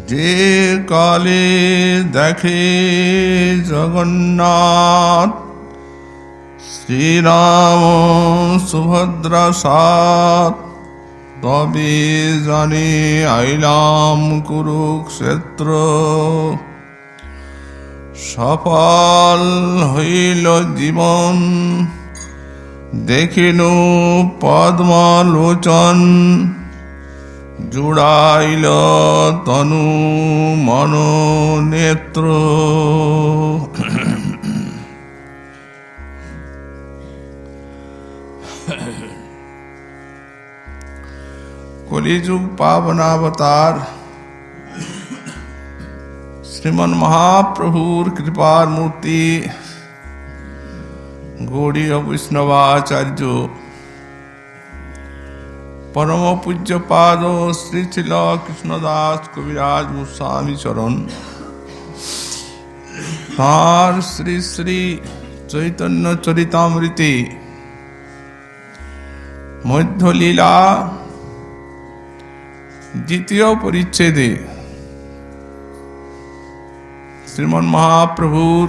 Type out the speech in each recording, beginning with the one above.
যে কালে দেখে জগন্নাথ শ্রীরাম সুভদ্রা সাত, তবে জানে আইলাম কুরুক্ষেত্র। সফল হইল জীবন, দেখিনু পদ্মলোচন। জুড়াইল তনু মন নেত্র। কলিযুগ পাবনাবতার শ্রীমন মহাপ্রভুর কৃপার মূর্তি গৌড়ীয় বৈষ্ণবাচার্য পরম পূজ্যপাদ শ্রী ছিল কৃষ্ণদাস কবিরাজ গোস্বামী চরণ তাঁর শ্রী শ্রী চৈতন্য চরিতামৃতে মধ্যলীলা দ্বিতীয় পরিচ্ছেদে শ্রীমন মহাপ্রভুর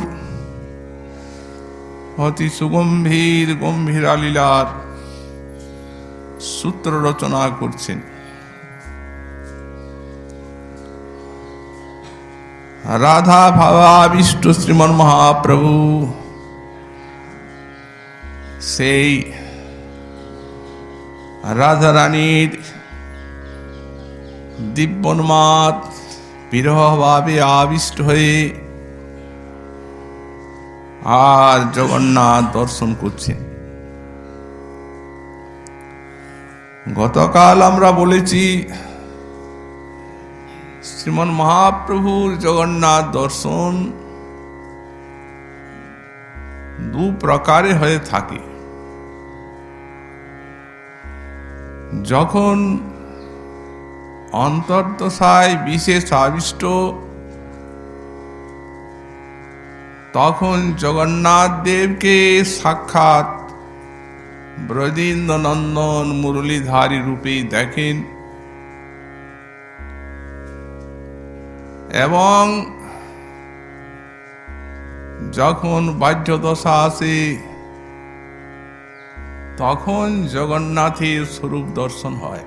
অতি সুগম্ভীর গম্ভীরা লীলার সূত্র রচনা করছেন। রাধা ভাবাবিষ্ট শ্রীমন মহাপ্রভু সেই রাধারানীর দিব্যন্মাদ বিরহভাবে আবিষ্ট হয়ে আর জগন্নাথ দর্শন করছেন। গতকাল আমরা বলেছি শ্রীমন মহাপ্রভুর জগন্নাথ দর্শন দু প্রকারে হয়ে থাকে। যখন অন্তর্দশায় বিশেষ আবিষ্ট, তখন জগন্নাথ দেবকে সাক্ষাৎ ব্রজেন্দ্র নন্দন মুরলীধারী রূপে দেখেন এবং যখন বাহ্যদশা আসে তখন জগন্নাথের স্বরূপ দর্শন হয়।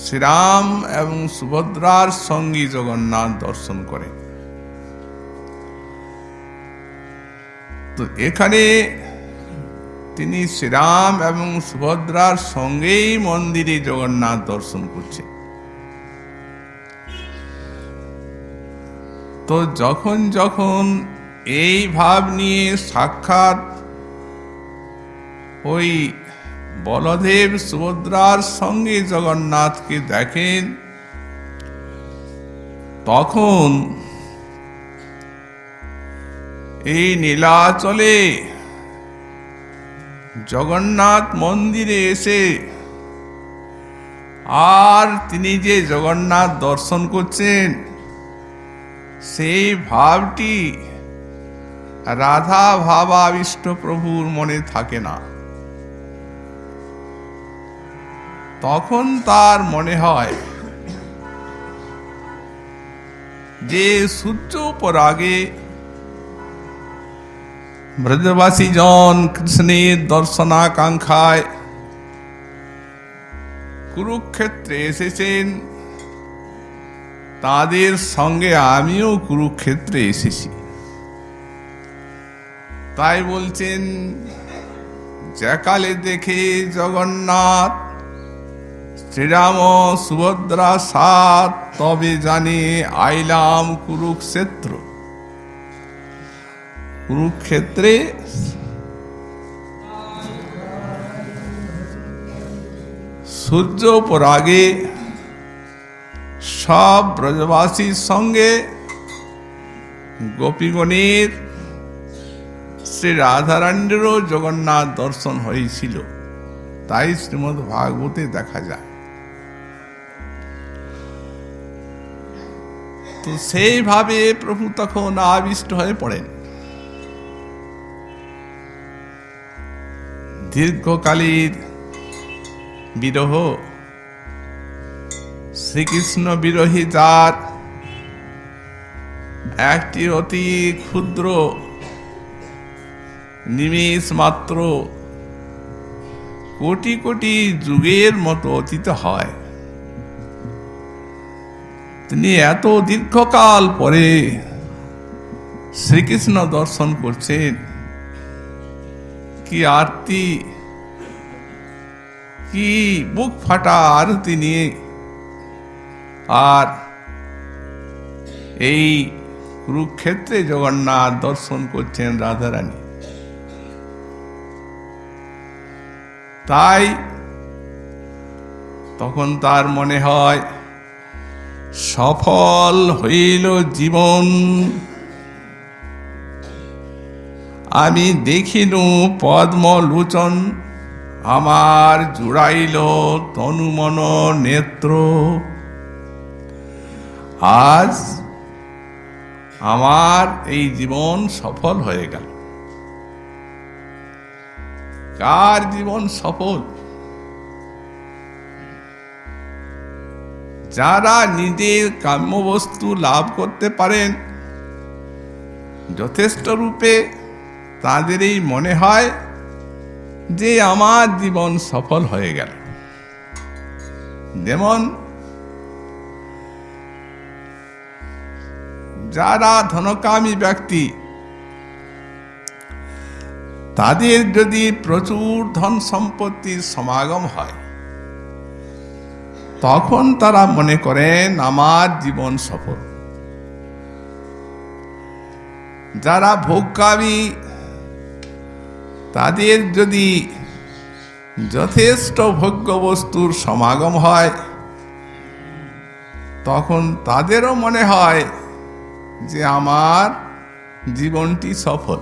শ্রীরাম এবং সুভদ্রার সঙ্গে জগন্নাথ দর্শন করে। তো এখানে তিনি শ্রীরাম এবং সুভদ্রার সঙ্গেই মন্দিরে জগন্নাথ দর্শন করছেন। তো যখন যখন এই ভাব নিয়ে সাক্ষাৎ ওই বলদেব সুভদ্রার সঙ্গে জগন্নাথকে দেখেন, তখন এই নীলাচলে জগন্নাথ মন্দিরে এসে আর তিনি যে জগন্নাথ দর্শন করছেন সেই ভাবটি রাধা ভাবাবিষ্ট প্রভুর মনে থাকে না। তখন তার মনে হয় যে সূর্য পরাগে ব্রজবাসী জন কৃষ্ণের দর্শনাকাঙ্ক্ষায় কুরুক্ষেত্রে এসেছেন, তাদের সঙ্গে আমিও কুরুক্ষেত্রে এসেছি। তাই বলছেন, যেকালে দেখে জগন্নাথ শ্রীরাম সুভদ্রা সাত, তবে জানে আইলাম কুরুক্ষেত্র। কুরুক্ষেত্রে সূর্য পরাগে সব ব্রজবাসীর সঙ্গে গোপীগণের শ্রী রাধারানীরও জগন্নাথ দর্শন হয়েছিল। তাই শ্রীমদ্ ভাগবতে দেখা যায়। তো সেইভাবে প্রভু তখন আবিষ্ট হয়ে পড়েন। দীর্ঘকালীন বিরহ শ্রীকৃষ্ণ বিরোহী জাত একটি অতি ক্ষুদ্র নিমেষ মাত্র কোটি কোটি যুগের মতো অতীত হয়। তিনি এত দীর্ঘকাল পরে শ্রীকৃষ্ণ দর্শন করছেন, কি আরতি, কি বুক ফাটা আরতি নিয়ে আর এই কুরুক্ষেত্রে জগন্নাথ দর্শন করছেন রাধারানী। তাই তখন তার মনে হয় সফল হইল জীবন, আমি দেখিনু পদ্মলোচন, আমার জুড়াইল তনুমন নেত্র। আজ আমার এই জীবন সফল হয়ে গেল। কার জীবন সফল? যারা নিজের কাম্যবস্তু লাভ করতে পারেন যথেষ্ট রূপে, তাদেরই মনে হয় যে আমার জীবন সফল হয়ে গেল। যেমন যারা ধনকামী ব্যক্তি, তাদের যদি প্রচুর ধন সম্পত্তির সমাগম হয়, তখন তারা মনে করেন আমার জীবন সফল। যারা ভোগকামী, তাদের যদি যথেষ্ট ভোগ্য বস্তুর সমাগম হয়, তখন তাদেরও মনে হয় যে আমার জীবনটি সফল।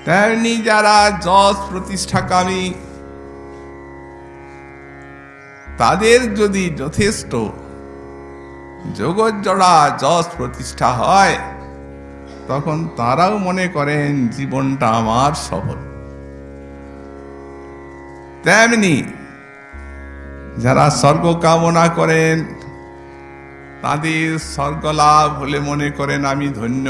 তেমনি যারা যশ প্রতিষ্ঠাকামী, তাদের যদি যথেষ্ট জগৎজোড়া যশ প্রতিষ্ঠা হয়, তখন তারাও মনে করেন জীবনটা আমার সফল। তেমনি যারা স্বর্গ কামনা করেন, তাদের স্বর্গ লাভ হলে মনে করেন আমি ধন্য।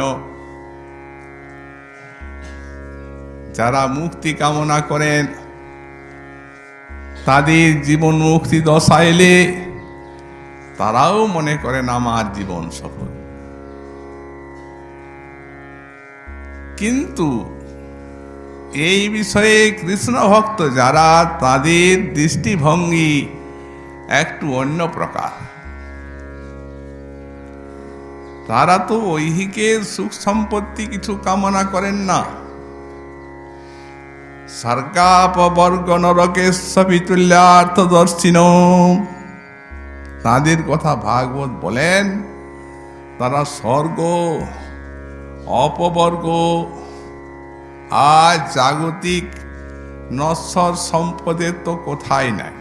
যারা মুক্তি কামনা করেন, তাদের জীবন মুক্তি দশা এলে তারাও মনে করেন আমার জীবন সফল। কিন্তু এই বিষয়ে কৃষ্ণ ভক্ত যারা, তাদের দৃষ্টিভঙ্গি একটু অন্য প্রকার। তারা তো ঐহিকের সুখ সম্পত্তি কিছু কামনা করেন না। স্বর্গাপবর্গ নরকেশ্বপিতুল্যার্থদর্শিন, তাদের কথা ভাগবত বলেন। তারা স্বর্গ, অপবর্গ আর জাগতিক নশ্বর সম্পদের তো কোথায় নাই।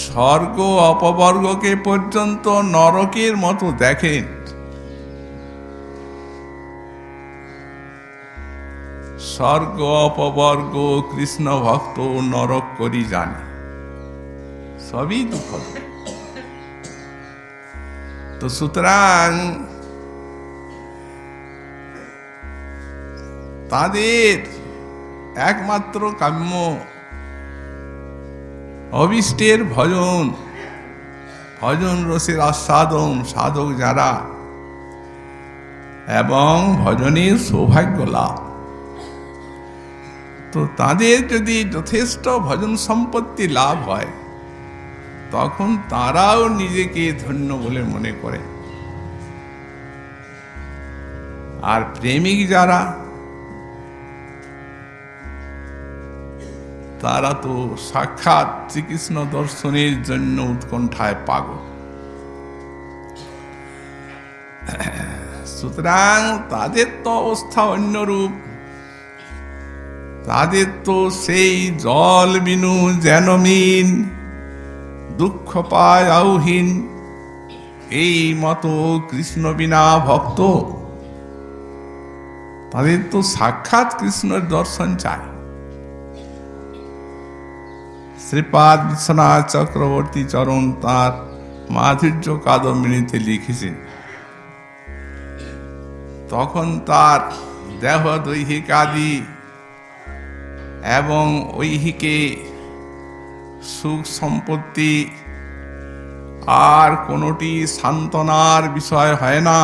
স্বর্গ অপবর্গকে পর্যন্ত নরকের মতো দেখেন। স্বর্গ অপবর্গ কৃষ্ণ ভক্ত নরক করি জানে, সবই দুঃখ। তো সুতরাং তাদের একমাত্র কাম্য অভিষ্টের ভজন, ভজন রসের আস্বাদন সাধক যারা, এবং ভজনের সৌভাগ্য লাভ। তো তাদের যদি যথেষ্ট ভজন সম্পত্তি লাভ হয়, তখন তারাও নিজেকে ধন্য বলে মনে করে। আর প্রেমিক যারা, তারা তো সাক্ষাৎ শ্রীকৃষ্ণ দর্শনের জন্য উৎকণ্ঠায় পাগল। সুতরাং তাদের তো অবস্থা অন্যরূপ। তাদের তো সেই জল বিনু যেন মিন, দুঃখ পায় আউহীন, এই মতো কৃষ্ণ বিনা ভক্ত। তাদের তো সাক্ষাৎ কৃষ্ণের দর্শন চায়। শ্রীপাদ বিশ্বনাথ চক্রবর্তী চরণ তার মাধুর্য কাদম্বিনীতে লিখেছেন। তখন তার দেহ দৈহিক আদি এবং ঐহিকে সুখ সম্পত্তি আর কোনোটি সান্ত্বনার বিষয় হয় না।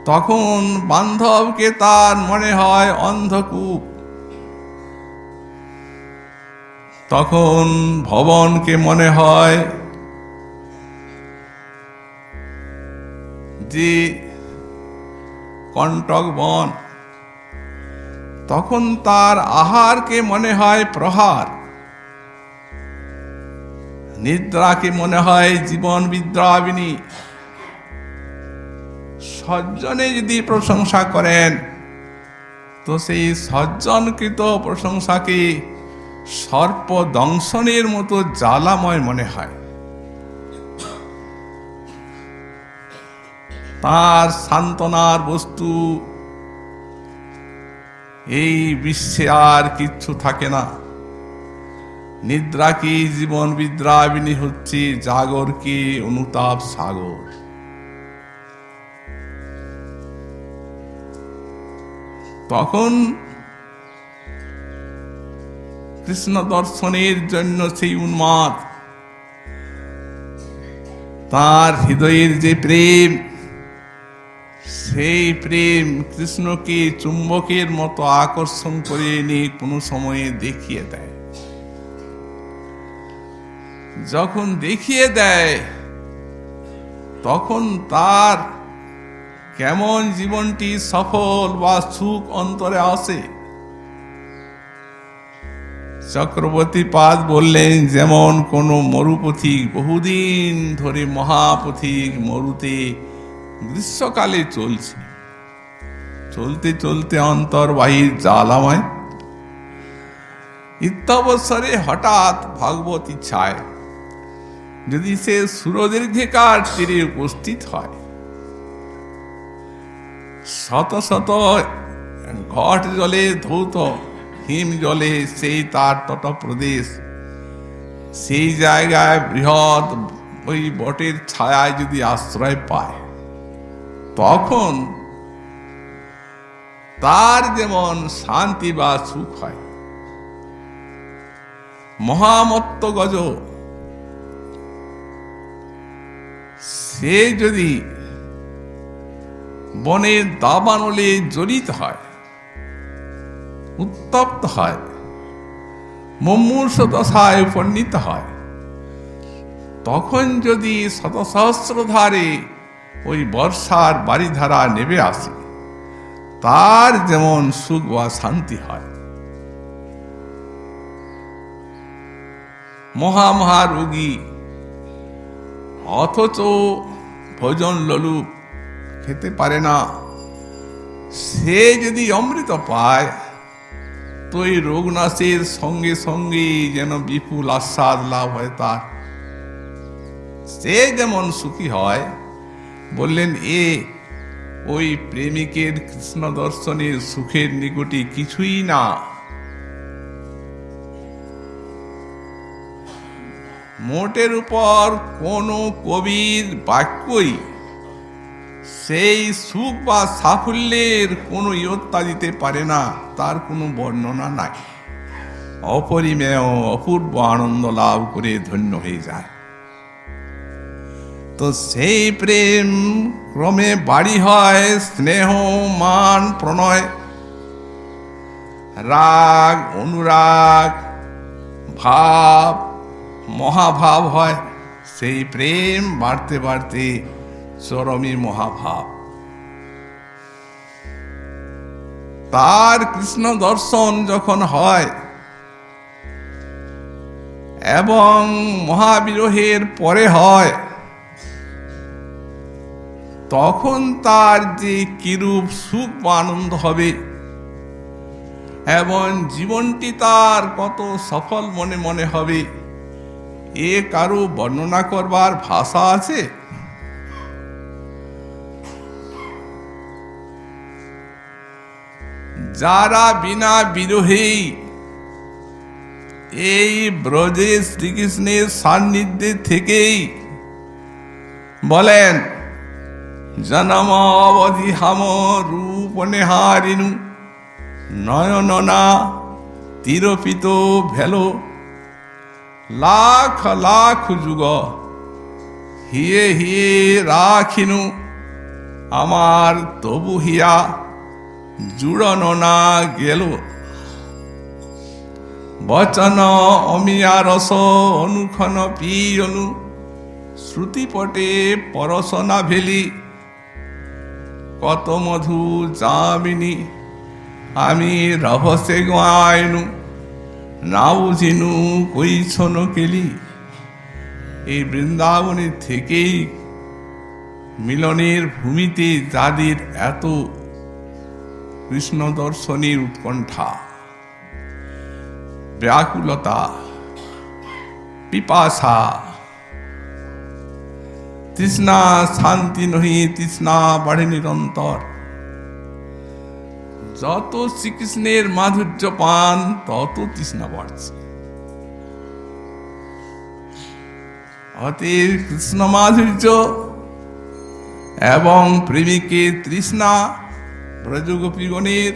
তখন বান্ধবকে তার মনে হয় অন্ধকূপ, তখন ভবনকে মনে হয় যে কণ্টক বন, তখন তার আহারকে মনে হয় প্রহার, নিদ্রাকে মনে হয় জীবন বিদ্রাবিনী। সজ্জনে যদি প্রশংসা করেন তো সেই সজ্জনকৃত প্রশংসাকে সর্প দংশনের মতো জ্বালাময় মনে হয়। তার সান্ত্বনার বস্তু এই বিশ্বে আর কিচ্ছু থাকে না। নিদ্রা কি জীবন বিদ্রাবিনী হচ্ছে, জাগর কি অনুতাপ সাগর। তখন কৃষ্ণ দর্শনের জন্য সেই উন্মাদ, তার হৃদয়ের যে প্রেম, সেই প্রেম কৃষ্ণকে চুম্বকের মতো আকর্ষণ করে এনে কোনো সময়ে দেখিয়ে দেয়। যখন দেখিয়ে দেয় তখন তার কেমন জীবনটি সফল বা সুখ অন্তরে আসে। চক্রবর্তী পাদ বললেন, যেমন কোন মরুপথিক বহুদিন ধরে মহাপথিক মরুতে গ্রীষ্মকালে চলছে, চলতে চলতে অন্তর বাহির জ্বালাময়। ইত্যবসরে হঠাৎ ভগবত ইচ্ছায় যদি সে সুরদীর্ঘিকার তীরে উপস্থিত হয়, শত শত ঘট জলে ধৌত হিম জলে সেই তার তটপ্রদেশ, সেই জায়গায় বৃহৎ ওই বটের ছায়ায় যদি আশ্রয় পায়, তখন তার যেমন শান্তি বা সুখ হয়। মহামত্ত গজ সে যদি বনের দাবানলে জড়িত হয়, উত্তপ্ত হয়, মুমূর্ষ দশায় উপনীত হয়, তখন যদি শত সহস্র ধারে ওই বর্ষার বারিধারা নেমে আসে, তার যেমন সুখ বা শান্তি হয়। মহা রোগী অথচ ভোজন লোলুপ, খেতে পারে না, সে যদি অমৃত পায় তো এই রোগ নাশের সঙ্গে সঙ্গে যেন বিপুল আস্বাদ লাভ হয় তার, সে যেমন সুখী হয়। বললেন, ওই প্রেমিকের কৃষ্ণ দর্শনের সুখের নিকটে কিছুই না। মোটের উপর কোন কবির বাক্যই সেই সুখ বা সাফল্যের কোনো ইয়ত্তা দিতে পারে না, তার কোনো বর্ণনা নাই। অপরিমেয় অপূর্ব আনন্দ লাভ করে ধন্য হয়ে যায়। তো সেই প্রেম ক্রমে বাড়ি হয় স্নেহ, মান, প্রণয়, রাগ, অনুরাগ, ভাব, মহাভাব হয়। সেই প্রেম বাড়তে বাড়তে চরমী মহাভাব। তার কৃষ্ণ দর্শন যখন হয় এবং মহাবিরহের পরে হয়, তখন তার যে কিরূপ সুখ বা আনন্দ হবে এবং জীবনটি তার কত সফল মনে মনে হবে, এ কারো বর্ণনা করবার ভাষা আছে? যারা বিনা বিরহেই এই ব্রজে শ্রীকৃষ্ণের সান্নিধ্যে থেকেই বলেন জনম অবধি হাম রূপ নেহারিনু নয়ননা তিরপিত ভেলো লাখ লাখ যুগ হিয়ে হিয়ে রাখিনু আমার তবু হিয়া জুড়ন না গেল বচন অমিয়া রস অনুখন পিয়নু শ্রুতিপটে পরশনা ভেলি কত মধু জামিনী আমি রহস্যে গায়নু না বুঝিনু কইছন কেলি। এই বৃন্দাবনের থেকেই মিলনের ভূমিতে যাদের এত কৃষ্ণ দর্শনের উৎকণ্ঠা, ব্যাকুলতা, পিপাসা, তৃষ্ণা শান্তি নহি, তৃষ্ণা বাড়ে নিরন্তর। যত শ্রীকৃষ্ণের মাধুর্য পান তত তৃষ্ণা বাড়ছে। অতএব কৃষ্ণ মাধুর্য এবং প্রেমিকের তৃষ্ণা ব্রজগোপীগণের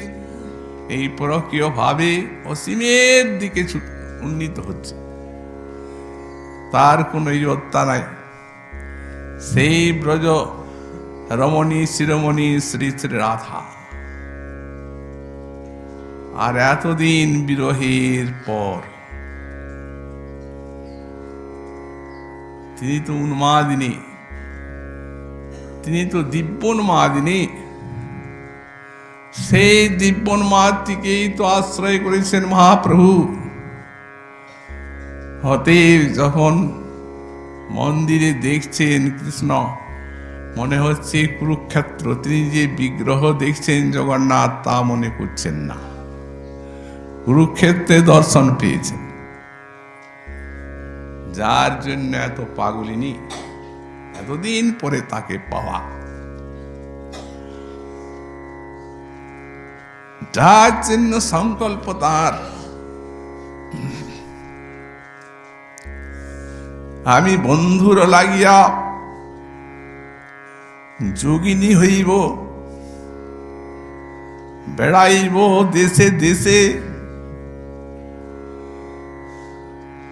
এই পরকীয় ভাবে অসীমের দিকে উন্নীত হচ্ছে, তার কোনো ইয়ত্তা নাই। সেই ব্রজ রমণী শিরোমণি শ্রী শ্রী রাধা। আর এতদিন বিরহের পর তিনি তো উন্মাদিনী, তিনি তো দিব্যোন্মাদিনী। সেই দিব্যোন্মাদটিকেই তো আশ্রয় করেছেন মহাপ্রভু। অতএব যখন মন্দিরে দেখছেন কৃষ্ণ, মনে হচ্ছে কুরুক্ষেত্র। তিনি যে বিগ্রহ দেখছেন জগন্নাথ, তা মনে করছেন না, কুরুক্ষেত্রে দর্শন পেয়েছেন। যার জন্য এত পাগলিনী, এতদিন পরে তাকে পাওয়া, যার জন্য সংকল্প তার আমি বন্ধুর লাগিয়া যোগিনী হইব, বেড়াইব দেশে দেশে।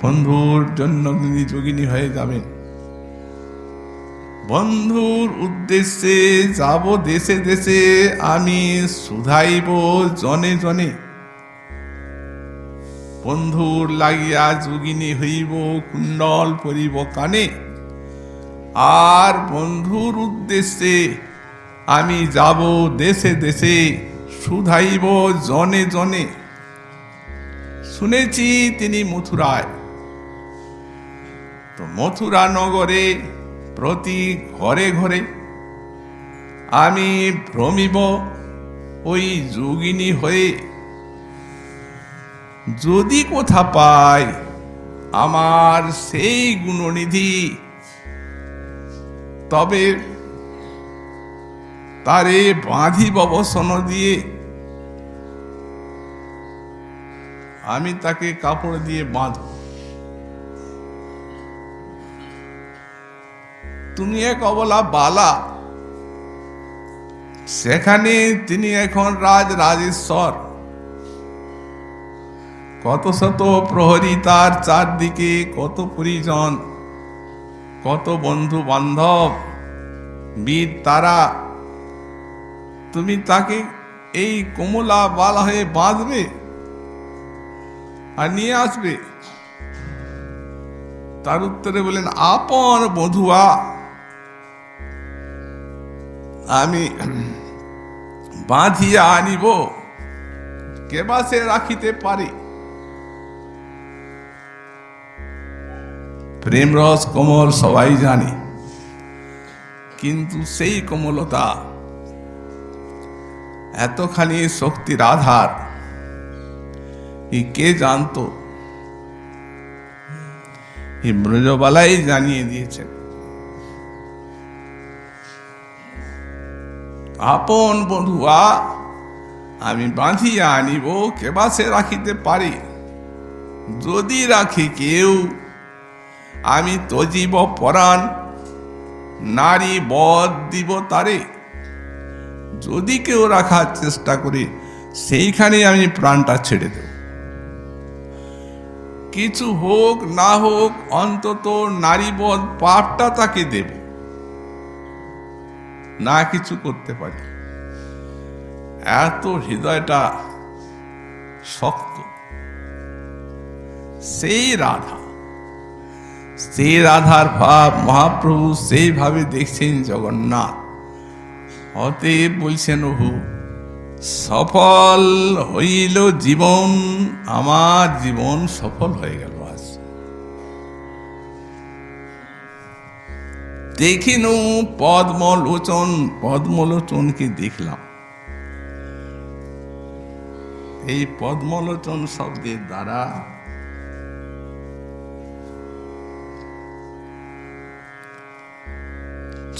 বন্ধুর জন্য তিনি যোগিনী হয়ে যাবেন, বন্ধুর উদ্দেশ্যে যাব দেশে দেশে, আমি শুধাইব জনে জনে। বন্ধুর লাগিয়া যোগিনী হইব, কুণ্ডল পরিব কানে। আর বন্ধুর উদ্দেশ্যে আমি যাব দেশে দেশে, শুধাইব জনে জনে। শুনেছি তিনি মথুরায়, তো মথুরা নগরে প্রতি ঘরে ঘরে আমি ভ্রমিব ওই যোগিনী হয়ে। যদি কোথা পাই আমার সেই গুণনিধি, তবে তারে বাঁধিব বসন দিয়ে। আমি তাকে কাপড় দিয়ে বাঁধব। তুমি এক অবলা বালা। সেখানে তিনি এখন রাজেশ্বর। কত শত প্রহরী তার চারদিকে, কত পরিজন, কত বন্ধু বান্ধব, বীর তারা। তুমি তাকে এই কমলা বালা হয়ে বাঁধবে আর নিয়ে আসবে? তার উত্তরে বলেন, আপন বধুয়া আমি বাঁধিয়া আনিব, কেবা সে রাখিতে পারে। প্রেম রস কোমল সবাই জানে, কিন্তু সেই কোমলতা, এতখানি শক্তির আধার কে জানত? এই ব্রজবালাই জানিয়ে দিয়েছেন। আপন বন্ধুয়া আমি বাঁধিয়া আনিব, কেবা সে রাখিতে পারে? যদি রাখে কেউ, আমি তজিব পরাণ, নারী বধ দিব তারে। যদি কেউ রাখার চেষ্টা করে, সেইখানে আমি প্রাণটা ছেড়ে দেব। কিছু হোক না হোক, অন্তত নারীবধ পাপটা তাকে দেব, না কিছু করতে পারি। এত হৃদয়টা শক্ত। সেই রাধা, সেই রাধার ভাব মহাপ্রভু সেইভাবে দেখছেন জগন্নাথ। অতএব বলছেন, ওহু সফল হইল জীবন, আমার জীবন সফল হয়ে গেল। আজ দেখিনু পদ্মলোচন, পদ্মলোচনকে দেখলাম। এই পদ্মলোচন শব্দের দ্বারা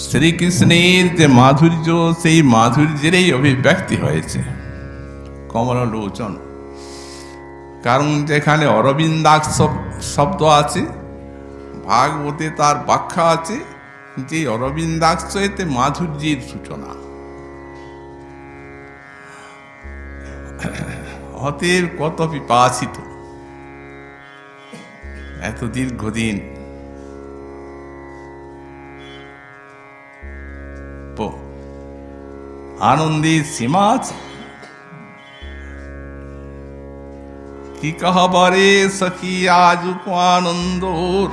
শ্রীকৃষ্ণের যে মাধুর্য, সেই মাধুর্যেরই অভিব্যক্তি হয়েছে কমললোচন। কারণ যেখানে অরবিন্দাক্ষ শব্দ আছে, ভাগবতে তার ব্যাখ্যা আছে যে অরবিন্দাক্ষ এতে মাধুর্যের সূচনা। অতএব কত পিপাসিত এত দীর্ঘদিন। আনন্দে সীমা আছে কি কহবারে সখী আজ আনন্দর।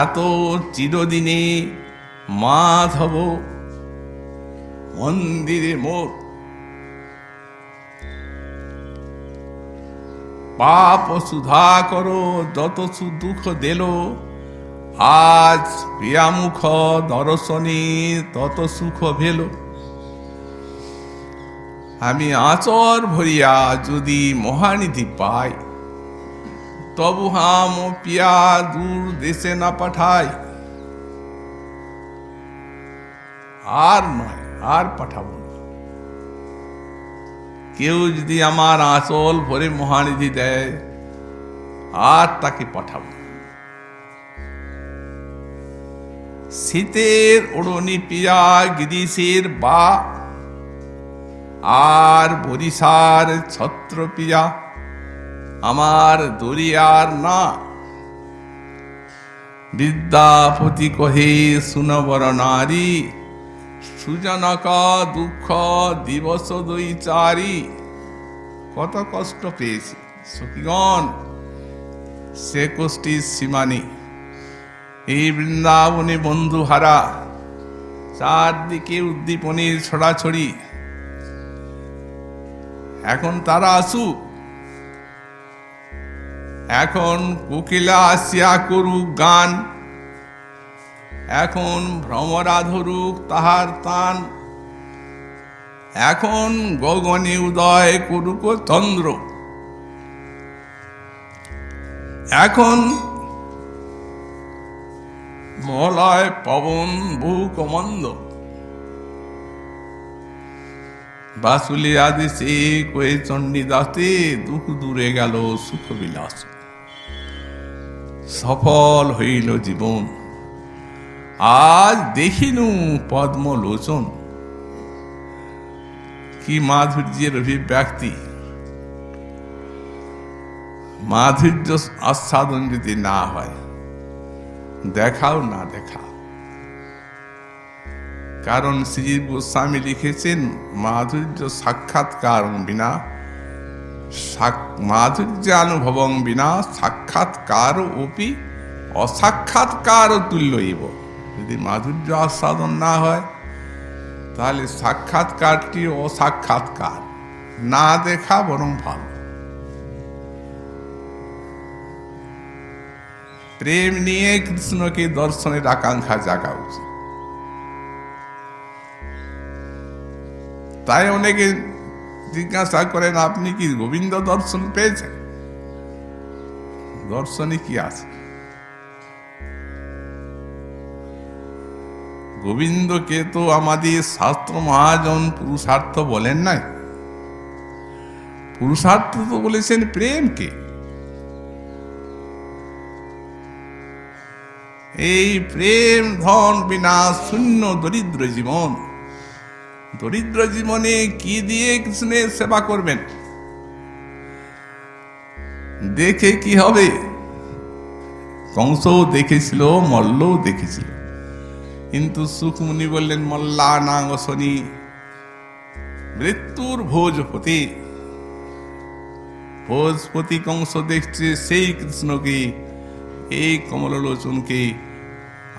এত চিরদিনে মাধব মন্দিরে মোর, পাপ সুধা করো যত দুঃখ দিল, আজ প্রিয়ামুখ দর্শনে তত সুখ ভেল। আমি আচর ভরিয়া যদি মহানিধি পাই, তবু হাম পিয়া দূর দেশে না পাঠাই। আর নয়, আর পাঠাবো না। কেউ যদি আমার আঁচল ভরে মহানিধি দেয়, আর তাকে পাঠাবো। শীতের ওড়নি পিয়া গিরিশের বা, আর বরিশার ছত্র পিয়া আমার দরিয়ার না। বিদ্যাপতি কহে সুনবর নারী, সুজনক দুঃখ দিবস দুই চারি। কত কষ্ট পেয়েছি সখীগণ, সে কষ্টের সীমা নেই। এই বৃন্দাবনে বন্ধু হারা, চারদিকে উদ্দীপনের ছড়াছড়ি। এখন তারা আসুক, এখন কোকিলা আসিয়া করুক গান, এখন ভ্রমরা ধরুক তাহার তান, এখন গগনে উদয় করুক চন্দ্র, এখন মলয় পবন বুক মন্দ। বাসুলি আদেশে কয়ে চণ্ডীদাসে, দুঃখ দূরে গেল সুখ বিলাস। সফল হইল জীবন, আজ দেখিনু পদ্মলোচন। কি মাধুর্যের অভিব্যক্তি! মাধুর্য আস্বাদন যদি না হয়, দেখাও না দেখা। কারণ শ্রীজীব গোস্বামী লিখেছেন, মাধুর্য সাক্ষাৎকার বিনা, মাধুর্যানুভবং বিনা সাক্ষাৎকার ওপি অসাক্ষাৎকার তুল্যইব। যদি মাধুর্য আস্বাদন না হয়, তাহলে সাক্ষাৎকারটি অসাক্ষাৎকার, না দেখা বরং ভালো। প্রেম নিয়ে কৃষ্ণকে দর্শনের আকাঙ্ক্ষা জাগা উচিত। তাই অনেকে জিজ্ঞাসা করেন, আপনি কি গোবিন্দ দর্শন পেয়েছেন? দর্শনে কি আছে? গোবিন্দকে তো আমাদের শাস্ত্র মহাজন পুরুষার্থ বলেন নাই। পুরুষার্থ তো বলেছেন প্রেমকে। এই প্রেম ধন বিনা শূন্য দরিদ্র জীবন। দরিদ্র জীবনে কি দিয়ে কৃষ্ণের সেবা করবেন? দেখে কি হবে? কংসও দেখেছিল, মল্লও দেখেছিল, কিন্তু সুখমুনি বললেন মল্লা নাগ শনি মৃত্যুর ভোজপতি। ভোজপতি কংস দেখছে সেই কৃষ্ণকে, এই কমললোচনকে,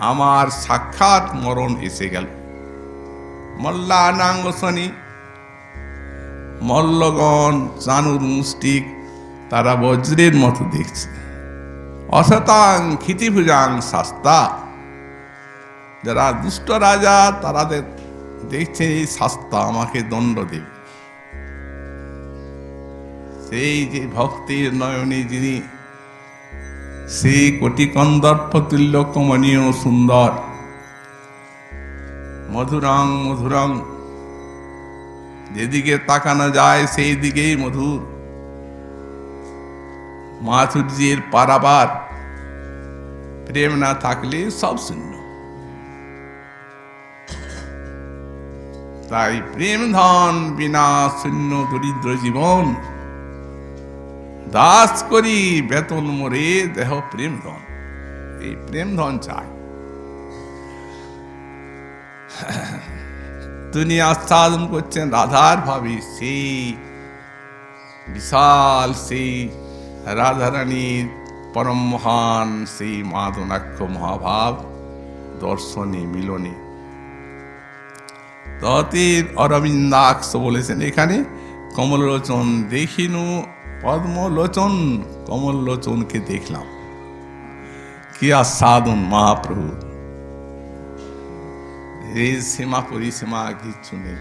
আমার সাক্ষাৎ মরণ এসে গেল। মল্লা নাঙ্গ শনি, মল্লগণ চানুর মুষ্টিক, তারা বজ্রের মতো দেখছে। অশতাং ক্ষিতিভুজাং শাস্তা, যারা দুষ্ট রাজা তারা দেখছে এই শাস্তা আমাকে দণ্ড দেবে। সেই যে ভক্তির নয়নে যিনি, সেই কোটি কন্দর্প তুল্য কমনীয় সুন্দর, মধুরং মধুরং, যেদিকে তাকানো যায় সেই দিকেই মধুর, মাধুর্যের পারাবার। প্রেম না থাকলে সব শূন্য। তাই প্রেম ধন বিনা শূন্য দরিদ্র জীবন, দাস করি বেতন মোরে দেহ প্রেম ধন। এই প্রেম ধন চাই। তিনি আস্বাদন করছেন রাধার ভাবে, সেই বিশাল সেই রাধারানীর পরম মহান সেই মাদনাক্ষ মহাভাব দর্শনে মিলনে। ততের অরবিন্দাক্ষ বলেছেন এখানে, কমললোচন দেখিনু পদ্মলোচন, কমললোচনকে দেখলাম। কি আস্বাদন মহাপ্রভু! এই সীমা পরিসীমা কিচ্ছু নেই।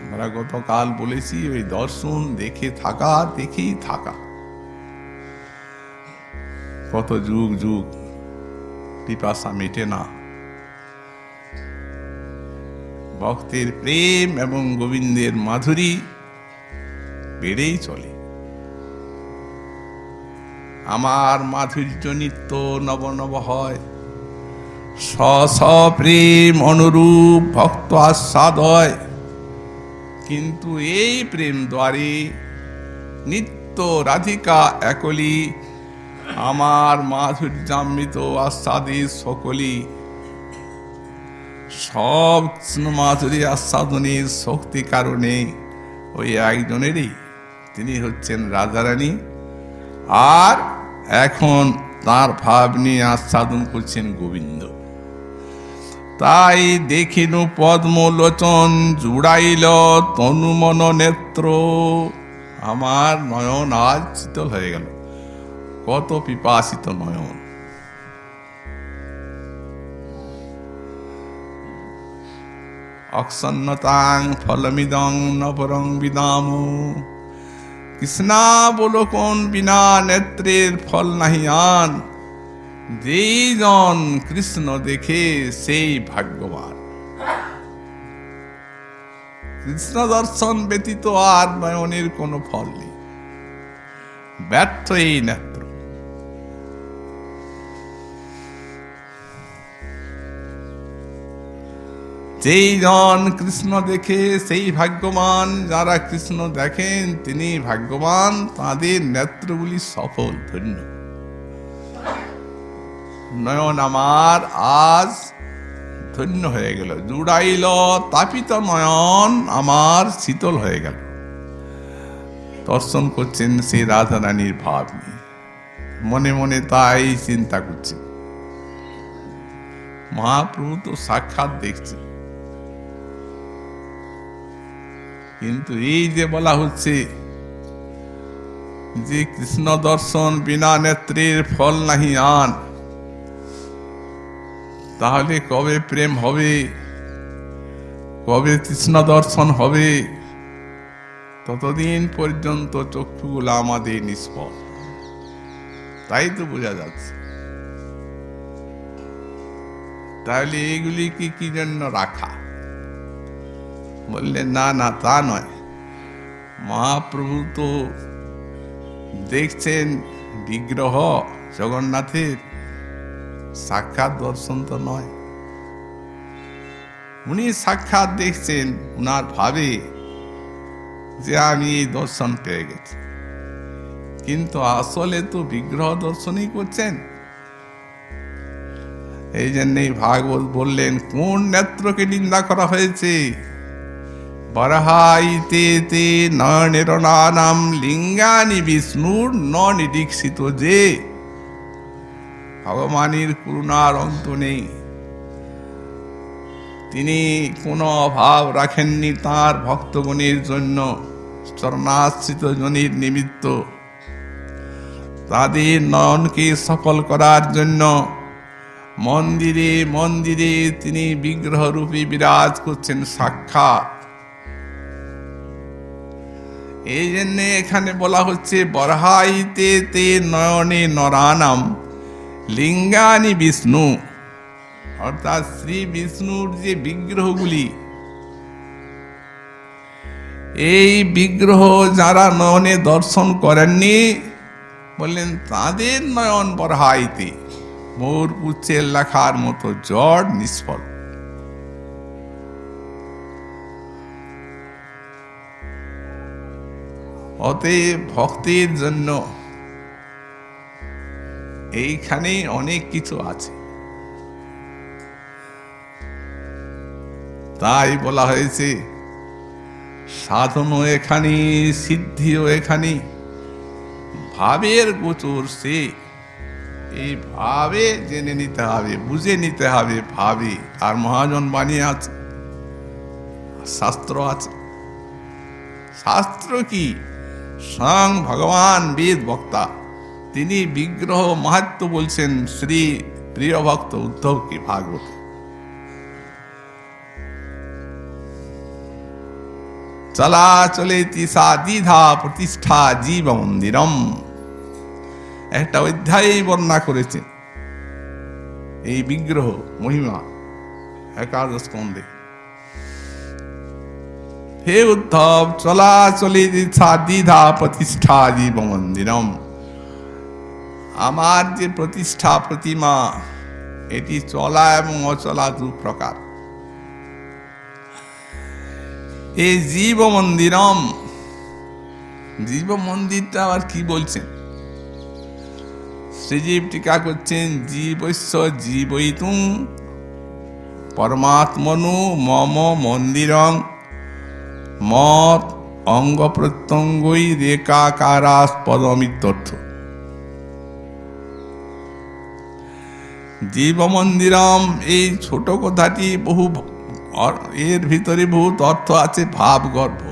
আমরা গতকাল বলেছি ওই দর্শন দেখে থাকা, দেখেই থাকা। কত যুগ যুগ পিপাসা মেটে না। ভক্তের প্রেম এবং গোবিন্দের মাধুরী বেড়েই চলে। আমার মাধুর্য নিত্য নব নব হয়, স্ব প্রেম অনুরূপ ভক্ত আস্বাদ হয়। কিন্তু এই প্রেম দ্বারে নিত্য রাধিকা একলি, আমার মাধুর্যামৃত আস্বাদে সকলি। সব কৃষ্ণ মাধুরী আস্বাদনের শক্তি কারণে ওই একজনেরই, তিনি হচ্ছেন রাধারানী। আর এখন তার ভাব নিয়ে আস্বাদন করছেন গোবিন্দ। তাই দেখিনু পদ্মলোচন জুড়াইল তনুমন নেত্র, আমার নয়ন আজ শীতল হয়ে গেল। কত পিপাসিত নয়ন! অক্ষন্নতাং ফলমিদং নবরং বিদাম, কৃষ্ণাবলোকন বিনা নেত্রের ফল নাহি আন। যেই জন কৃষ্ণ দেখে সেই ভাগ্যবান। কৃষ্ণ দর্শন ব্যতীত আর নয়নের কোনো ফল নেই। ব্যর্থ এই নেত্র। যেই জন কৃষ্ণ দেখে সেই ভাগ্যবান। যারা কৃষ্ণ দেখেন তিনি ভাগ্যবান, তাদের নেত্রগুলি সফল, ধন্য। নয়ন আমার আজ ধন্য হয়ে গেল। জুড়াইল তাপিত নয়ন আমার শীতল হয়ে গেল। দর্শন করছেন সেই রাধারানীর ভাব নিয়ে, মনে মনে তাই চিন্তা করছে। মহাপ্রভু তো সাক্ষাৎ দেখছেন, কিন্তু এই যে বলা হচ্ছে যে কৃষ্ণ দর্শন বিনা নেত্রের ফল নাহি আন, তাহলে কবে প্রেম হবে, কবে কৃষ্ণ দর্শন হবে? ততদিন পর্যন্ত চক্ষুগুলো আমাদের নিষ্ফল। তাই তো বোঝা যাচ্ছে। তাহলে এইগুলি কি জন্য রাখা? বললেন না না, তা নয়, মহাপ্রভু তো দেখছেন বিগ্রহ জগন্নাথের, সাক্ষাৎ দর্শন তো নয়। উনি সাক্ষাৎ দেখছেন, উনার ভাবে যে আমি এই দর্শন পেয়ে গেছি, কিন্তু আসলে তো বিগ্রহ দর্শনই করছেন। এই জন্যই ভাগবত বললেন কোন নেত্রকে নিন্দা করা হয়েছে, বরহাইতে তে নয়নের নাম লিঙ্গানি বিষ্ণুর ন নিরীক্ষিত, যে ভগবানের করুণার অন্ত নেই, তিনি কোনো অভাব রাখেননি তাঁর ভক্তগণের জন্য, চরণাশ্রিত জনের নিমিত্ত, তাদের নয়নকে সফল করার জন্য মন্দিরে মন্দিরে তিনি বিগ্রহ রূপে বিরাজ করছেন সাক্ষাৎ। এই জন্য এখানে বলা হচ্ছে বরহাইতে তে নয়নে নরানাম লিঙ্গানি বিষ্ণু, অর্থাৎ শ্রী বিষ্ণুর যে বিগ্রহগুলি, এই বিগ্রহ যারা নয়নে দর্শন করেননি, বললেন তাদের নয়ন বরহাইতে মোর পুচ্ছের লেখার মতো জড় নিষ্ফল। অতএব ভক্তের জন্য এইখানে অনেক কিছু আছে, তাই বলা হয়েছে সাধনও এখানে, সিদ্ধিও এখানে, ভাবের গোচর সে। এই ভাবে জেনে নিতে হবে, বুঝে নিতে হবে ভাবে। আর মহাজন বাণী আছে, শাস্ত্র আছে। শাস্ত্র কি? স্বয়ং ভগবান বেদ বক্তা, তিনি বিগ্রহ মাহাত্ম্য বলছেন শ্রী প্রিয় ভক্ত উদ্ধবকে ভাগবত। চলাচলে তিসা দ্বিধা প্রতিষ্ঠা জীব মন্দিরম, একটা অধ্যায় বর্ণনা করেছেন এই বিগ্রহ মহিমা একাদশ স্কন্ধে। হে উদ্ধব, চলাচলে তিসা দ্বিধা প্রতিষ্ঠা জীব মন্দিরম, আমার যে প্রতিষ্ঠা প্রতিমা, এটি চলা এবং অচলা দু প্রকার। এই জীব মন্দিরম, জীব মন্দিরটা আবার কি বলছেন? শ্রীজীব টিকা করছেন জীবস্য জীবইতুং পরমাত্মনু মম মন্দিরং মত অঙ্গ প্রত্যঙ্গই রেকাকারাস্পদমিত্যর্থ। জীব মন্দিরম, এই ছোট কথাটি বহু, এর ভিতরে বহুত অর্থ আছে, ভাব গর্ভ।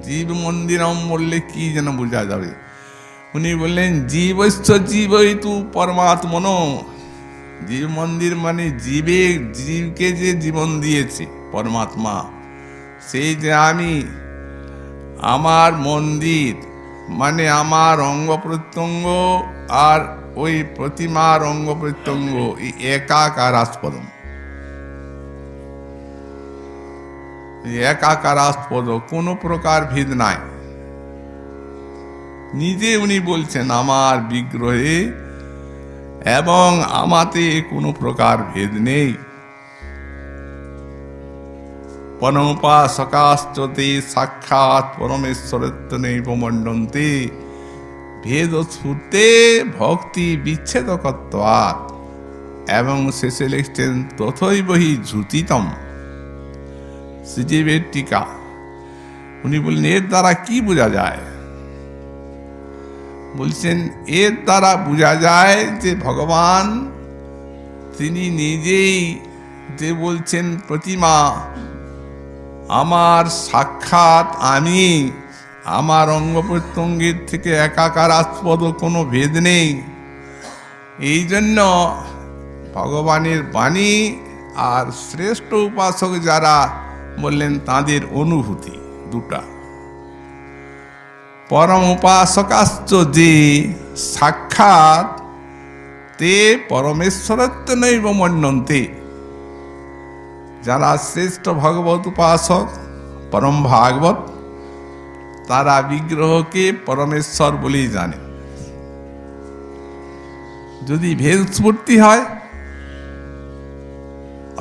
জীব মন্দিরম বললে কি যেন বোঝা যাবে? উনি বললেন জীবস্য জীবইতু পরমাত্মন, জীব মন্দির মানে জীবকে যে জীবন দিয়েছে পরমাত্মা, সেই যে আমি, আমার মন্দির মানে আমার অঙ্গ প্রত্যঙ্গ আর ওই প্রতিমার অঙ্গ প্রত্যঙ্গ একাকারাস্পদম, একাকারাস্পদ, কোনো প্রকার ভেদ নাই। নিজে উনি বলছেন আমার বিগ্রহে এবং আমাতে কোনো প্রকার ভেদ নেই। পরমোপাসকাশ্চতে সাক্ষাৎ পরমেশ্বরত্ব নৈব মণ্ডন্তে ভেদ স্ফূর্তে ভক্তি বিচ্ছেদকত্বাৎ। এবং শেষে লিখছেন তথৈব হি ঝুতিতম। শ্রীজীবের টিকা, উনি বললেন এর দ্বারা কি বোঝা যায়? বলছেন এর দ্বারা বোঝা যায় যে ভগবান তিনি নিজেই যে বলছেন প্রতিমা আমার সাক্ষাৎ, আমি, আমার অঙ্গ প্রত্যঙ্গের থেকে একাকারাস্পদ, কোনো ভেদ নেই। এই জন্য ভগবানের বাণী আর শ্রেষ্ঠ উপাসক যারা বললেন তাদের অনুভূতি দুটা। পরম উপাসকাশ্চ যে সাক্ষাৎ তে পরমেশ্বরত্ব নৈব মন্যন্তে, যারা শ্রেষ্ঠ ভগবত উপাসক পরম ভাগবত, তারা বিগ্রহকে পরমেশ্বর বলেই জানে। যদি ভেদস্ফূর্তি হয়,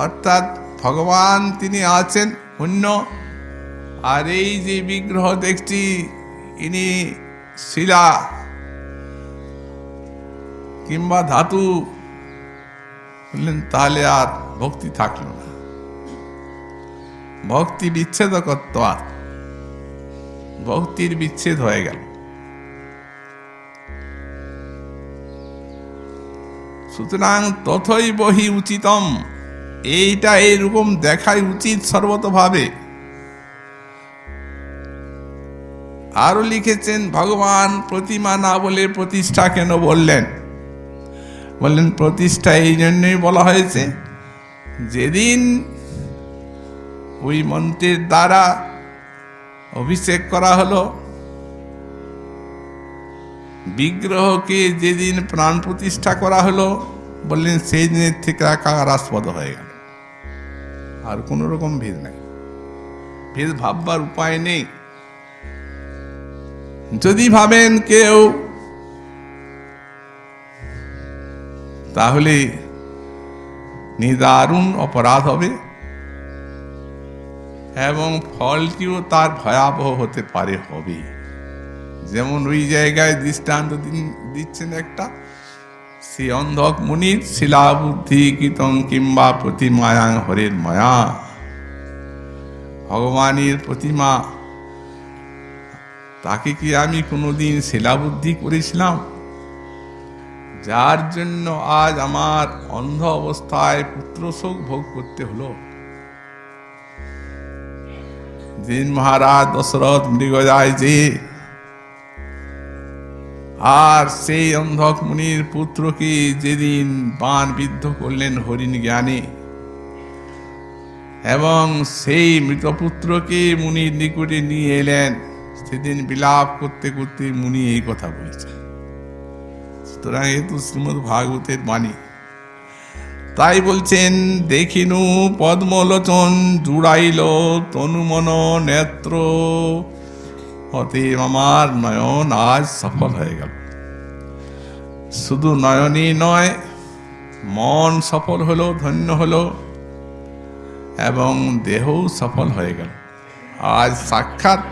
অর্থাৎ ভগবান তিনি আছেন অন্য, আর এই যে বিগ্রহ দেখছি ইনি শিলা কিংবা ধাতু, বললেন তাহলে আর ভক্তি থাকলো না। ভক্তি বিচ্ছেদ করত, আর ভক্তির বিচ্ছেদ হয়ে গেল। সুতরাং তথই বহি উচিতম, এইটা এইরকম দেখাই উচিত সর্বতভাবে। আরো লিখেছেন, ভগবান প্রতিমা না বলে প্রতিষ্ঠা কেন বললেন? বললেন প্রতিষ্ঠা এই জন্যই বলা হয়েছে, যেদিন ওই মন্ত্রের দ্বারা অভিষেক করা হলো, বিগ্রহকে যেদিন প্রাণ প্রতিষ্ঠা করা হলো, বললেন সেই দিনের থেকে আকারাস্পদ হয়ে গেল। আর কোন রকম ভেদ নাই, ভেদ ভাববার উপায় নেই। যদি ভাবেন কেউ, তাহলে নিদারুণ অপরাধ হবে এবং ফলটিও তার ভয়াবহ হতে পারে, হবে। যেমন ওই জায়গায় দৃষ্টান্ত দিচ্ছেন একটা, সে অন্ধক মুনির শিলাবুদ্ধি কীর্তন কিংবা প্রতিমায়াং হরের মায়া। ভগবানের প্রতিমা, তাকে কি আমি কোনোদিন শিলাবুদ্ধি করেছিলাম? যার জন্য আজ আমার অন্ধ অবস্থায় পুত্র শোক ভোগ করতে হলো। দিন মহারাজ দশরথ মৃগজায় যে, আর সেই অন্ধক মুনির পুত্রকে যেদিন বাণ বিদ্ধ করলেন হরিণ জ্ঞানে, এবং সেই মৃতপুত্রকে মুনির নিকটে নিয়ে এলেন, সেদিন বিলাপ করতে করতে মুনি এই কথা বলেছেন। সুতরাং এ তো শ্রীমদ্ ভাগবতের বাণী। তাই বলছেন, দেখিনু পদ্মলোচন জুড়াইল তনুমন নেত্র, অতএব আমার নয়ন আজ সফল হয়ে গেল। শুধু নয়নই নয়, মন সফল হলো, ধন্য হলো, এবং দেহও সফল হয়ে গেল। আজ সাক্ষাৎ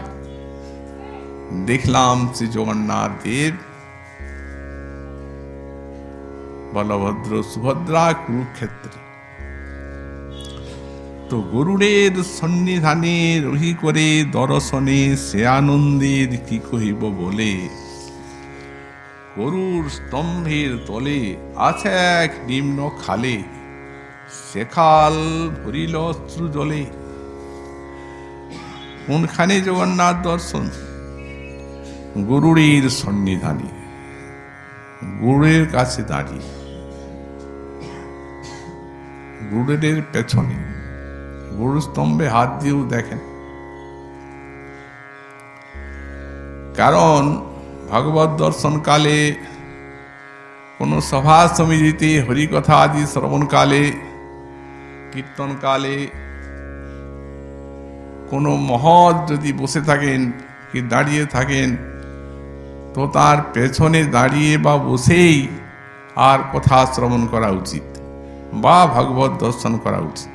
দেখলাম শ্রী জগন্নাথ দেব, বলভদ্র সুভদ্রা কুরুক্ষেত্রে। তো গরুড়ের সন্নিধানে রহি করে দর্শনে সে আনন্দের কি কহিব বলে, গরুর স্তম্ভের তলে আছে এক নিম্ন খালে, সেখাল ভরিল অশ্রু জলে। কোনখানে জগন্নাথ দর্শন? গরুড়ের সন্নিধানে, গরুড়ের কাছে দাঁড়িয়ে, গরুড়ের পেছনে, গরুর স্তম্ভে হাত দিয়েও দেখেন। কারণ ভগবত দর্শন কালে, কোন সভা সমিতিতে হরিকথা আদি শ্রবণ কালে, কীর্তন কালে, কোন মহৎ যদি বসে থাকেন কি দাঁড়িয়ে থাকেন, তো তার পেছনে দাঁড়িয়ে বা বসেই আর কথা শ্রবণ করা উচিত বা ভগবত দর্শন করা উচিত।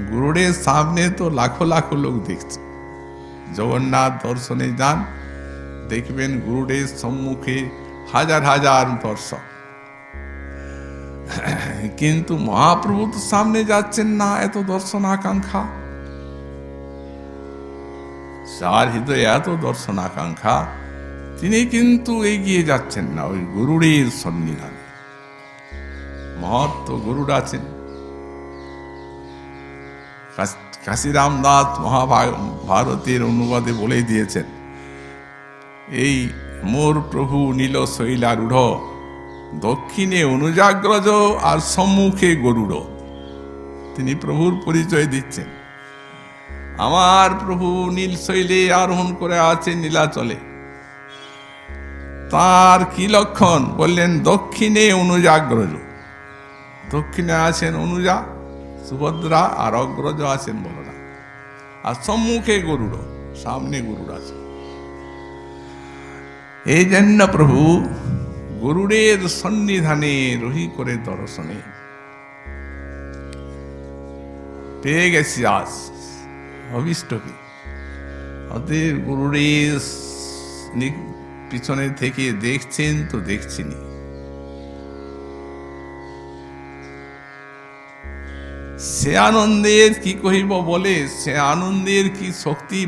গরুড়ের সামনে তো লাখো লাখো লোক দেখছে। জগন্নাথ দর্শনে যান, দেখবেন গরুড়ের সম্মুখে হাজার হাজার দর্শক। কিন্তু মহাপ্রভু তো সামনে যাচ্ছেন না, এত দর্শন আকাঙ্ক্ষা, যার হৃদয়ে এত দর্শন আকাঙ্ক্ষা, তিনি কিন্তু এগিয়ে যাচ্ছেন না ওই গরুড়ের সন্নিধানে। মহত্ব গরুড় আছেন। কাশিরাম দাস মহাভারতের অনুবাদে বলে দিয়েছেন, এই মোর প্রভু নীল শৈলারূঢ়, দক্ষিণে অনুজাগ্রজ আর সম্মুখে গরুড়। তিনি প্রভুর পরিচয় দিচ্ছেন। আমার প্রভু নীল শৈলে আরোহণ করে আছেন নীলাচলে। তার কি লক্ষণ? বললেন দক্ষিণে অনুজাগ্রজ, দক্ষিণে আছেন অনুজা, সুভদ্রা আর অগ্রজ আছেন বলরাম, আর সম্মুখে গরুড়, সামনে গরুড় আছে। এই জন্য প্রভু গরুড়ের সন্নিধানে রহি করে দর্শনে পেয়ে গেছি আজ অভিষ্টকে। অতএব গরুড়ের পিছনে থেকে দেখছেন তো দেখছিনি। সে আনন্দের কি কহিব বলে, সে আনন্দের কি শক্তি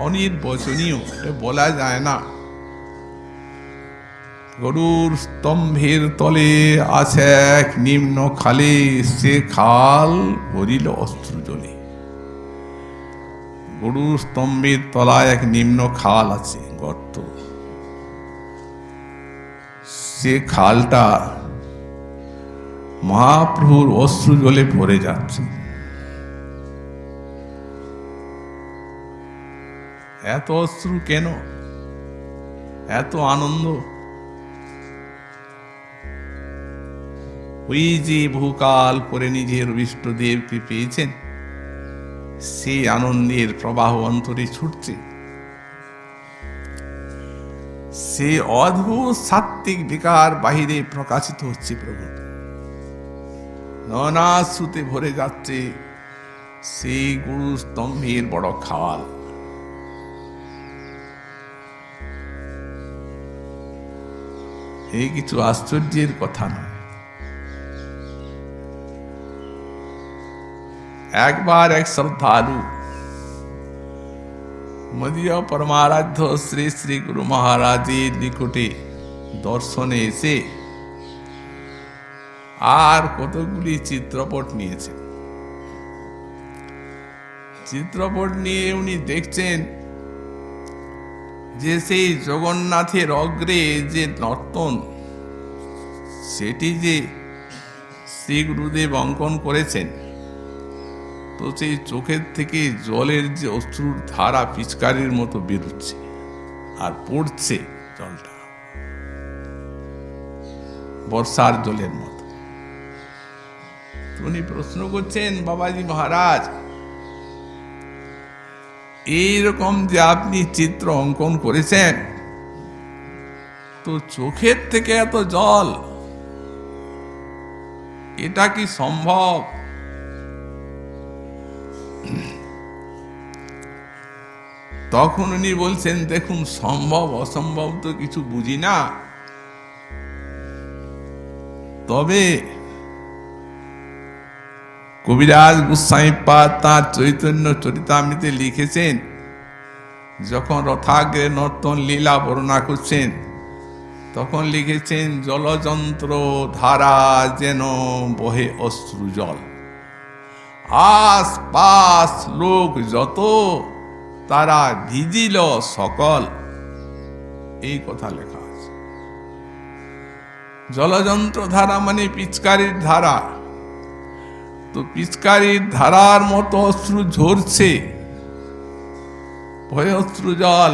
অনির্বচনীয়, বলা যায় না। গরুর স্তম্ভের তলে আছে এক নিম্ন খালে, সে খাল ভরিল অশ্রু জলে। গরুর স্তম্ভের তলায় এক নিম্ন খাল আছে, গর্ত। সে খালটা মহাপ্রভুর অশ্রু জলে ভরে যাচ্ছে। এত অশ্রু কেন, এত আনন্দ? ওই যে বহুকাল পরে নিজের ইষ্টদেবকে পেয়েছেন, সেই আনন্দের প্রবাহ অন্তরে ছুটছে। সে অদ্ভুত সাত্ত্বিক বিকার বাহিরে প্রকাশিত হচ্ছে। প্রভু নয়নাশ্রুতে ভরে যাচ্ছে সেই গুরু স্তম্ভের বড় খাল। এই কিছু আশ্চর্যের কথা নয়। একবার এক শ্রদ্ধালু মদীয় পরমারাধ্য শ্রী শ্রী গুরু মহারাজের নিকটে দর্শনে এসে আর কতগুলি চিত্রপট নিয়েছেন। চিত্রপট নিয়ে উনি দেখছেন যে সেই জগন্নাথের অগ্রে যে নর্তন, সেটি যে শ্রী গুরুদেব অঙ্কন করেছেন, তো সেই চোখের থেকে জলের যে অশ্রুর ধারা পিচকারির মতো বেরোচ্ছে আর পড়ছে, জলটা বর্ষার জলের মতো। উনি প্রশ্ন করছেন, বাবাজি মহারাজ, এইরকম যে আপনি চিত্র অঙ্কন করেছেন, তো চোখের থেকে এত জল, এটা কি সম্ভব? তখন উনি বলছেন, দেখুন, সম্ভব অসম্ভব তো কিছু বুঝি না, তবে কবিরাজ গোস্বামীপাদ তাঁর চৈতন্য চরিতামৃতে লিখেছেন, যখন রথাগ্রে নর্তন লীলা বর্ণনা করছেন, তখন লিখেছেন, জলযন্ত্র ধারা যেন বহে অশ্রু জল, আশপাশ লোক যত তারা ভিজিল সকল। এই কথা লেখা আছে। জলযন্ত্র ধারা মানে পিচকারির ধারা, তো পিচকারির ধারার মতো অশ্রু ঝরছে, ভয় অশ্রু জল,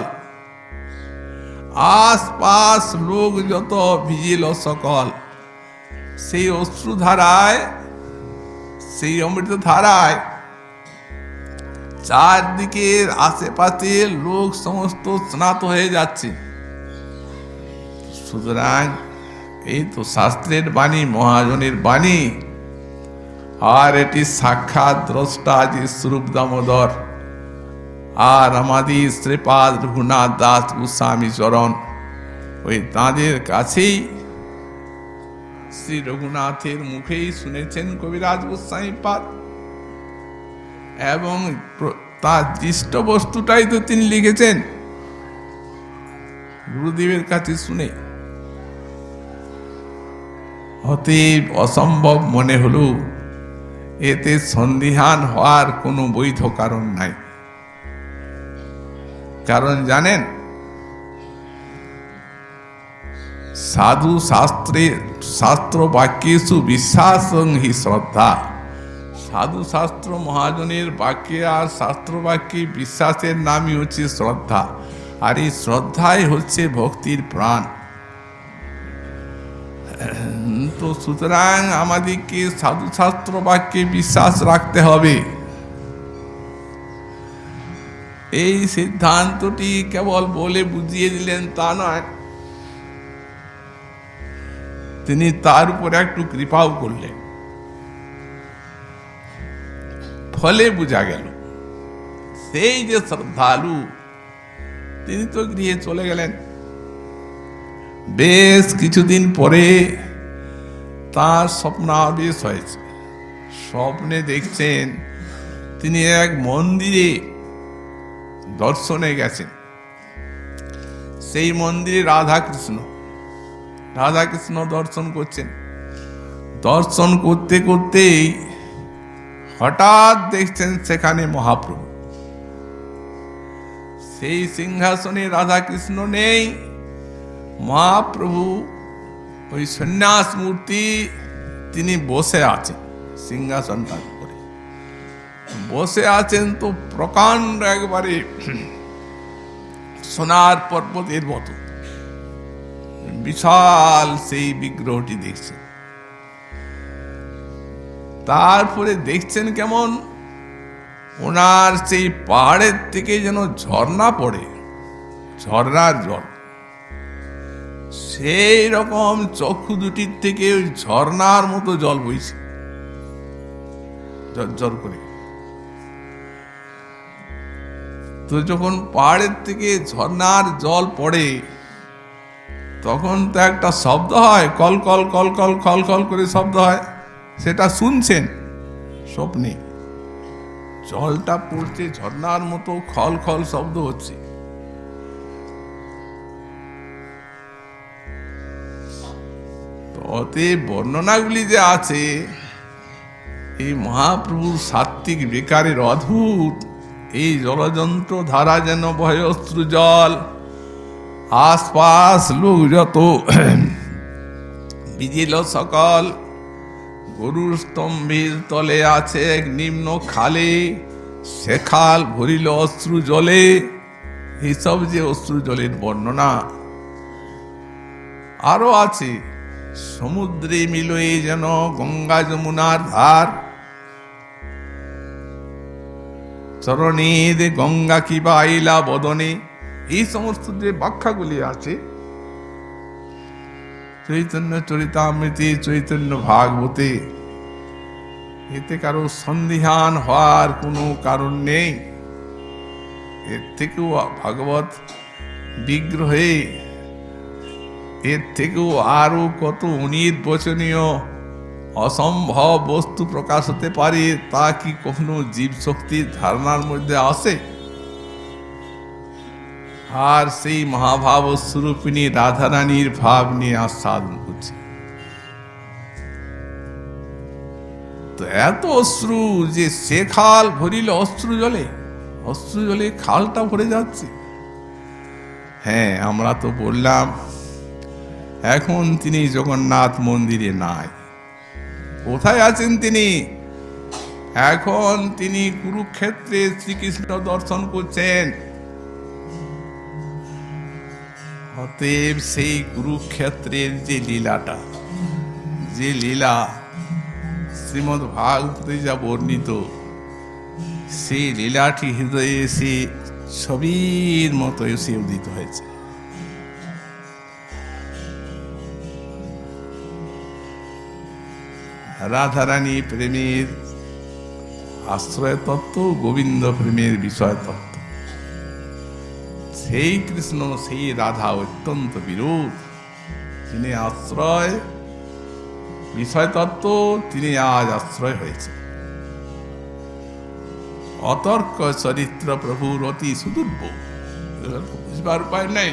আশপাশ লোক যত ভিজিল সকল। সেই অশ্রু ধারায়, সেই অমৃত ধারায় চারদিকের আশেপাশে লোক সমস্ত স্নাত হয়ে যাচ্ছে। সুতরাং এই তো শাস্ত্রের বাণী, মহাজনের বাণী, আর এটি সাক্ষাৎ দ্রষ্টা যে স্বরূপ দামোদর আর আমাদের শ্রীপাদ রঘুনাথ দাস গোস্বামী চরণ, ওই তাঁদের কাছেই শ্রী রঘুনাথের মুখেই শুনেছেন কবিরাজ গোস্বামীপাদ, এবং তার দৃষ্ট বস্তুটাই তো তিনি লিখেছেন গুরুদেবের কাছে শুনে। অতএব অসম্ভব মনে হলো, এতে সন্দিহান হওয়ার কোনো বৈধ কারণ নাই। কারণ জানেন, সাধু শাস্ত্র বাক্যেষু বিশ্বাসং হি শ্রদ্ধা। সাধু শাস্ত্র মহাজনের বাক্যে আর শাস্ত্র বাক্যে বিশ্বাসের নামই হচ্ছে শ্রদ্ধা, আর এই শ্রদ্ধাই হচ্ছে ভক্তির প্রাণ। তো সুতরাং আমাদেরকে সাধুশাস্ত্র বাক্যে বিশ্বাস রাখতে হবে। এই সিদ্ধান্তটি কেবল বলে বুঝিয়ে দিলেন তা নয়, তিনি তার উপরে একটু কৃপাও করলেন। ফলে বোঝা গেল সেই যে শ্রদ্ধালু তিনি তো গৃহে চলে গেলেন। বেশ কিছুদিন পরে তার স্বপ্নাবেশ হয়েছে। স্বপ্নে দেখছেন তিনি এক মন্দিরে দর্শনে গেছেন। সেই মন্দিরে রাধাকৃষ্ণ দর্শন করছেন। দর্শন করতে করতেই হঠাৎ দেখছেন সেখানে মহাপ্রভু। সেই সিংহাসনে রাধাকৃষ্ণ নেই, মহাপ্রভু ওই সন্ন্যাস মূর্তি তিনি বসে আছেন সিংহাসনটার উপরে বসে আছেন। তো প্রকাণ্ড একবারে সোনার পর্বতের মতো বিশাল সেই বিগ্রহটি দেখছেন। তারপরে দেখছেন কেমন ওনার সেই পাহাড়ের থেকে যেন ঝর্ণা পড়ে, ঝর্ণার জল, সেই রকম চক্ষু দুটির থেকে ওই ঝর্ণার মতো জল বইছে ঝরঝর করে। তো যখন পাহাড়ের থেকে ঝর্ণার জল পড়ে তখন তো একটা শব্দ হয়, call call call call call call করে শব্দ হয়, সেটা শুনছেন স্বপ্নে। জলটা পড়ছে ঝর্ণার মতো, খল খল শব্দ হচ্ছে। অতএব বর্ণনাগুলি যে আছে এই মহাপ্রভুর সাত্ত্বিক বিকারের অদ্ভুত, এই জলযন্ত্র ধারা যেন বহে অশ্রু জল, আশপাশ লোক যত বিজিল সকল, গরুর স্তম্ভের তলে আছে এক নিম্ন খালে, সে খাল ভরিল অশ্রু জলে। এইসব যে অশ্রু জলের বর্ণনা আরো আছে। সমুদ্রে মিলয়ে যেন গঙ্গা যমুনার ধার, চরণে দে গঙ্গা কি বাইলা বদনে। এই সমস্ত যে ব্যাখ্যাগুলি আছে চৈতন্য চরিতামৃতে, চৈতন্য ভাগবতে, এতে কারো সন্দিহান হওয়ার কোনো কারণ নেই। এর থেকেও ভাগবত বিগ্রহে এর থেকেও আরো কত অনির্বচনীয় অসম্ভব বস্তু প্রকাশ হতে পারে, তা কি কখনো জীব শক্তির ধারণার মধ্যে আসে? আর সেই মহাভাব স্বরূপিণী রাধারানীর ভাব নিয়ে আস্বাদন করছে। তো এত অশ্রু যে সে খাল ভরিল অশ্রু জলে, অশ্রু জলে খালটা ভরে যাচ্ছে। হ্যাঁ, আমরা তো বললাম এখন তিনি জগন্নাথ মন্দিরে নাই। কোথায় আছেন তিনি? এখন তিনি কুরুক্ষেত্রে শ্রীকৃষ্ণ দর্শন করছেন। অতএব সেই কুরুক্ষেত্রের যে লীলাটা, যে লীলা শ্রীমদ্ ভাগবতে যা বর্ণিত, সেই লীলাটি হৃদয়ে এসে ছবির মতো এসে উদিত হয়েছে। রাধারানী প্রেমের আশ্রয় তত্ত্ব, গোবিন্দ প্রেমের বিষয় তত্ত্ব। সেই কৃষ্ণ সেই রাধা অত্যন্ত বিরোধ। তিনি আশ্রয় বিষয় তত্ত্ব, তিনি আজ আশ্রয় হয়েছে। অতর্ক চরিত্র প্রভুর অতি সুদূর্ব, বুঝবার উপায় নেই।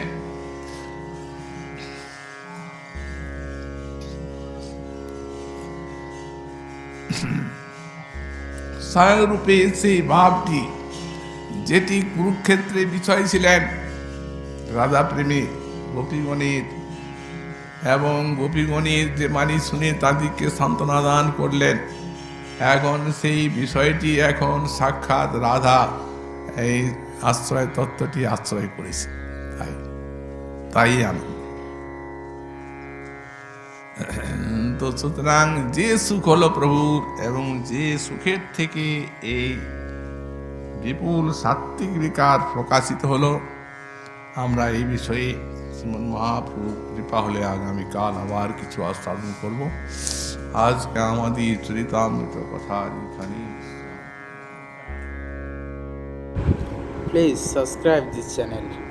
স্বয়ংরূপে সেই ভাবটি যেটি কুরুক্ষেত্রে বিষয় ছিলেন রাধা প্রেমে গোপীগণের, এবং গোপীগণের যে মানি শুনে তাদেরকে সান্ত্বনা দান করলেন, এখন সেই বিষয়টি এখন সাক্ষাৎ রাধা এই আশ্রয় তত্ত্বটি আশ্রয় করেছে। তাই আমি তো সুতরাং যে সুখ হলো প্রভুর এবং যে সুখের থেকে এই বিপুল সাত্ত্বিক বিকার প্রকাশিত হলো, আমরা এই বিষয়ে শ্রীমন মহাপ্রভু কৃপা হলে আগামীকাল আবার কিছু আস্বাদন করব। আজকে আমাদের চরিতামৃত কথা এখানে। Please subscribe this channel.